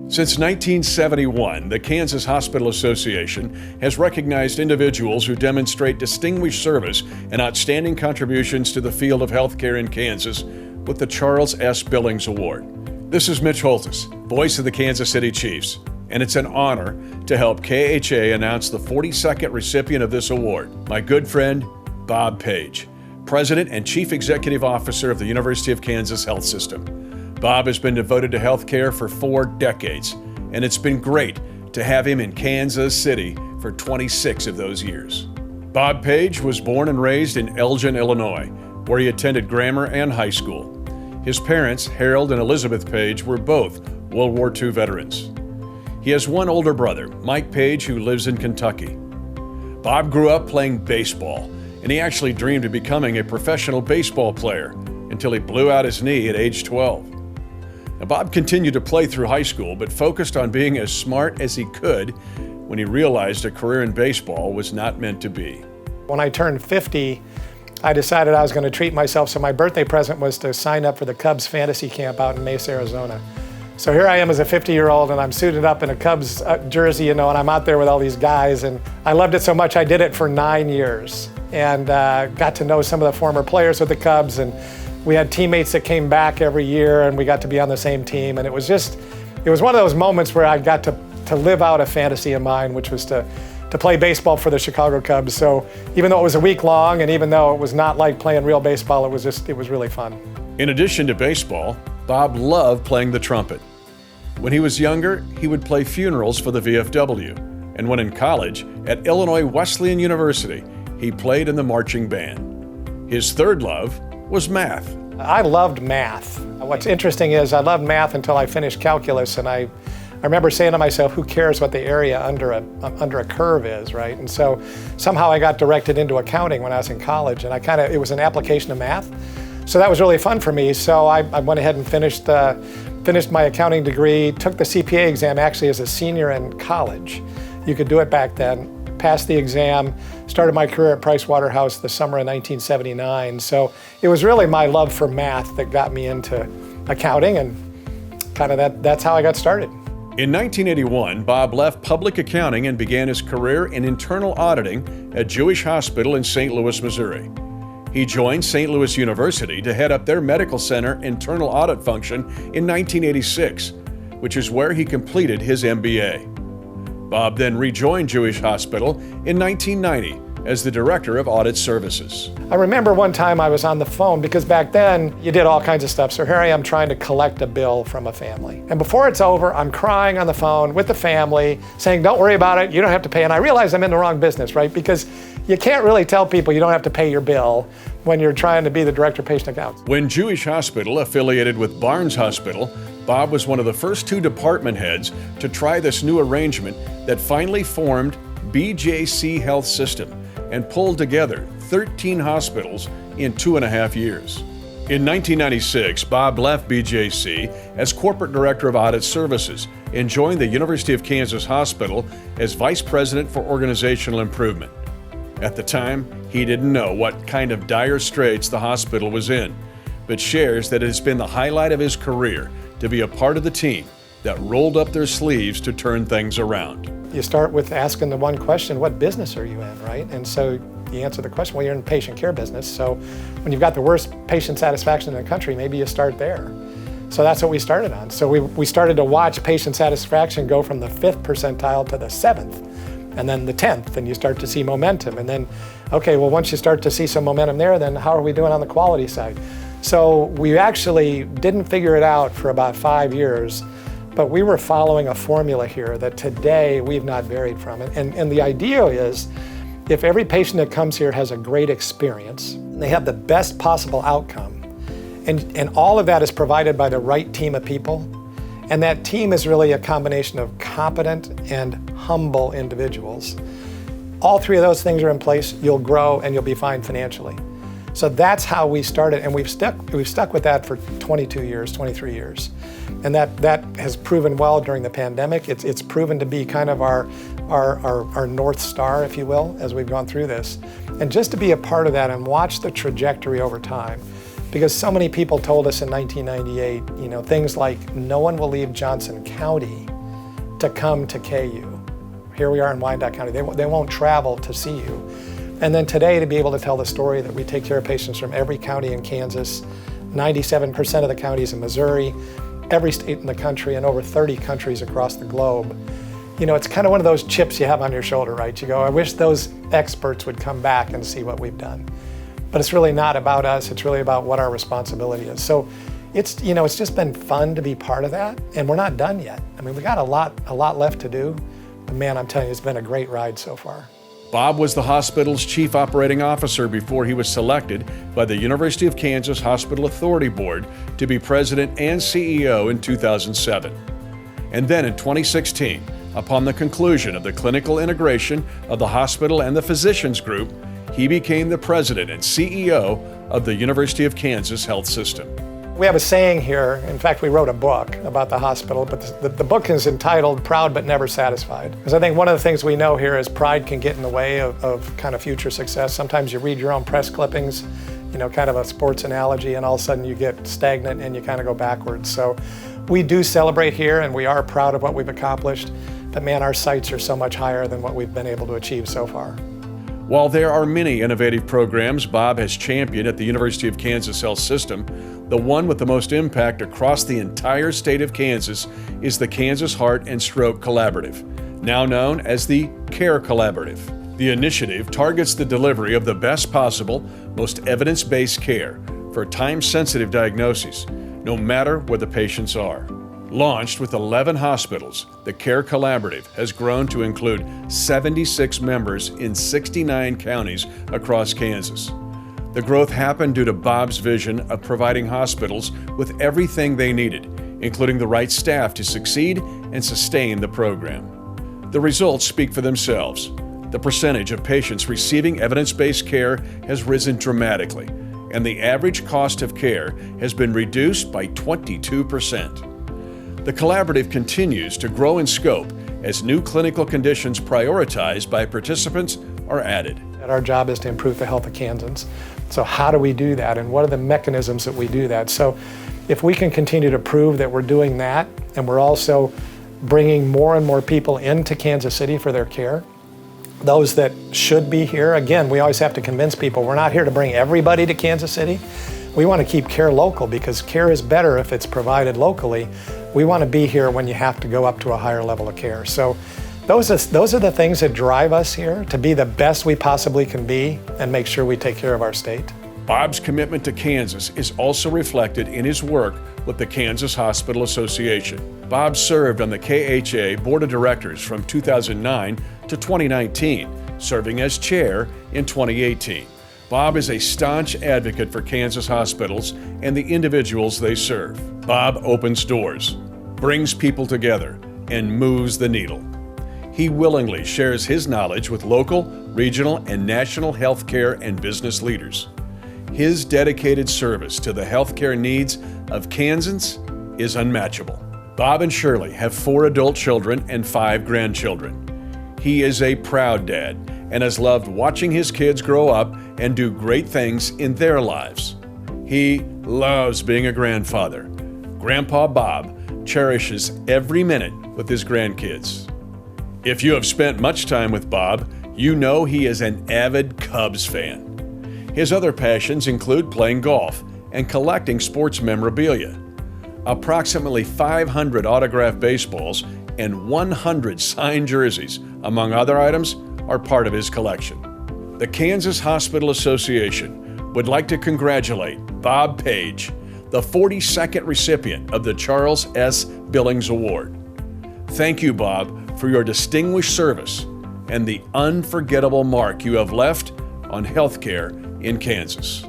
Since 1971, the Kansas Hospital Association has recognized individuals who demonstrate distinguished service and outstanding contributions to the field of healthcare in Kansas with the Charles S. Billings Award. This is Mitch Holtis, voice of the Kansas City Chiefs, and it's an honor to help KHA announce the 42nd recipient of this award, my good friend, Bob Page, President and Chief Executive Officer of the University of Kansas Health System. Bob has been devoted to healthcare for 4 decades, and it's been great to have him in Kansas City for 26 of those years. Bob Page was born and raised in Elgin, Illinois, where he attended grammar and high school. His parents, Harold and Elizabeth Page, were both World War II veterans. He has one older brother, Mike Page, who lives in Kentucky. Bob grew up playing baseball, and he actually dreamed of becoming a professional baseball player until he blew out his knee at age 12. Now, Bob continued to play through high school, but focused on being as smart as he could when he realized a career in baseball was not meant to be. When I turned 50, I decided I was going to treat myself, so my birthday present was to sign up for the Cubs fantasy camp out in Mesa, Arizona. So here I am as a 50-year-old, and I'm suited up in a Cubs jersey, and I'm out there with all these guys, and I loved it so much I did it for 9 years, and got to know some of the former players with the Cubs, and we had teammates that came back every year, and we got to be on the same team, and it was one of those moments where I got to live out a fantasy of mine, which was to play baseball for the Chicago Cubs. So even though it was a week long, and even though it was not like playing real baseball, it was really fun. In addition to baseball, Bob loved playing the trumpet. When he was younger, he would play funerals for the VFW, and when in college at Illinois Wesleyan University, he played in the marching band. His third love was math. I loved math. What's interesting is I loved math until I finished calculus, and I remember saying to myself, who cares what the area under a curve is, right? And so somehow I got directed into accounting when I was in college, and it was an application of math. So that was really fun for me. So I went ahead and finished my accounting degree, took the CPA exam actually as a senior in college. You could do it back then. Passed the exam, started my career at Price Waterhouse the summer of 1979. So it was really my love for math that got me into accounting, and that's how I got started. In 1981, Bob left public accounting and began his career in internal auditing at Jewish Hospital in St. Louis, Missouri. He joined St. Louis University to head up their medical center internal audit function in 1986, which is where he completed his MBA. Bob then rejoined Jewish Hospital in 1990 as the Director of Audit Services. I remember one time I was on the phone, because back then you did all kinds of stuff. So here I am trying to collect a bill from a family. And before it's over, I'm crying on the phone with the family, saying, don't worry about it, you don't have to pay. And I realize I'm in the wrong business, right? Because you can't really tell people you don't have to pay your bill when you're trying to be the Director of Patient Accounts. When Jewish Hospital affiliated with Barnes Hospital, Bob was one of the first 2 department heads to try this new arrangement that finally formed BJC Health System and pulled together 13 hospitals in 2.5 years. In 1996, Bob left BJC as Corporate Director of Audit Services and joined the University of Kansas Hospital as Vice President for Organizational Improvement. At the time, he didn't know what kind of dire straits the hospital was in, but shares that it has been the highlight of his career to be a part of the team that rolled up their sleeves to turn things around. You start with asking the one question, what business are you in, right? And so you answer the question, well, you're in the patient care business. So when you've got the worst patient satisfaction in the country, maybe you start there. So that's what we started on. So we started to watch patient satisfaction go from the 5th percentile to the 7th, and then the 10th, and you start to see momentum. And then, okay, well, once you start to see some momentum there, then how are we doing on the quality side? So we actually didn't figure it out for about 5 years, but we were following a formula here that today we've not varied from. And the idea is, if every patient that comes here has a great experience, and they have the best possible outcome, and all of that is provided by the right team of people, and that team is really a combination of competent and humble individuals. All 3 of those things are in place, you'll grow and you'll be fine financially. So that's how we started, and we've stuck with that for 22 years, 23 years. And that has proven well during the pandemic. It's proven to be kind of our North Star, if you will, as we've gone through this. And just to be a part of that and watch the trajectory over time, because so many people told us in 1998, things like, no one will leave Johnson County to come to KU. Here we are in Wyandotte County. They won't travel to see you. And then today to be able to tell the story that we take care of patients from every county in Kansas, 97% of the counties in Missouri, every state in the country, and over 30 countries across the globe. You know, it's kind of one of those chips you have on your shoulder, right? You go, I wish those experts would come back and see what we've done. But it's really not about us, it's really about what our responsibility is. So it's, you know, it's just been fun to be part of that, and we're not done yet. I mean, we got a lot left to do, but man, I'm telling you, it's been a great ride so far. Bob was the hospital's chief operating officer before he was selected by the University of Kansas Hospital Authority Board to be president and CEO in 2007. And then in 2016, upon the conclusion of the clinical integration of the hospital and the physicians group, he became the president and CEO of the University of Kansas Health System. We have a saying here, in fact we wrote a book about the hospital, but the book is entitled Proud But Never Satisfied. Because I think one of the things we know here is pride can get in the way of kind of future success. Sometimes you read your own press clippings, you know, kind of a sports analogy, and all of a sudden you get stagnant and you kind of go backwards. So we do celebrate here and we are proud of what we've accomplished, but man, our sights are so much higher than what we've been able to achieve so far. While there are many innovative programs Bob has championed at the University of Kansas Health System, the one with the most impact across the entire state of Kansas is the Kansas Heart and Stroke Collaborative, now known as the CARE Collaborative. The initiative targets the delivery of the best possible, most evidence-based care for time-sensitive diagnoses, no matter where the patients are. Launched with 11 hospitals, the CARE Collaborative has grown to include 76 members in 69 counties across Kansas. The growth happened due to Bob's vision of providing hospitals with everything they needed, including the right staff to succeed and sustain the program. The results speak for themselves. The percentage of patients receiving evidence-based care has risen dramatically, and the average cost of care has been reduced by 22%. The collaborative continues to grow in scope as new clinical conditions prioritized by participants are added. Our job is to improve the health of Kansans. So how do we do that, and what are the mechanisms that we do that? So if we can continue to prove that we're doing that, and we're also bringing more and more people into Kansas City for their care, those that should be here, again, we always have to convince people we're not here to bring everybody to Kansas City. We want to keep care local because care is better if it's provided locally. We want to be here when you have to go up to a higher level of care. So those are the things that drive us here, to be the best we possibly can be and make sure we take care of our state. Bob's commitment to Kansas is also reflected in his work with the Kansas Hospital Association. Bob served on the KHA Board of Directors from 2009 to 2019, serving as chair in 2018. Bob is a staunch advocate for Kansas hospitals and the individuals they serve. Bob opens doors, brings people together, and moves the needle. He willingly shares his knowledge with local, regional, and national healthcare and business leaders. His dedicated service to the healthcare needs of Kansans is unmatchable. Bob and Shirley have 4 adult children and 5 grandchildren. He is a proud dad and has loved watching his kids grow up and do great things in their lives. He loves being a grandfather. Grandpa Bob cherishes every minute with his grandkids. If you have spent much time with Bob, you know he is an avid Cubs fan. His other passions include playing golf and collecting sports memorabilia. Approximately 500 autographed baseballs and 100 signed jerseys, among other items, are part of his collection. The Kansas Hospital Association would like to congratulate Bob Page, the 42nd recipient of the Charles S. Billings Award. Thank you, Bob, for your distinguished service and the unforgettable mark you have left on healthcare in Kansas.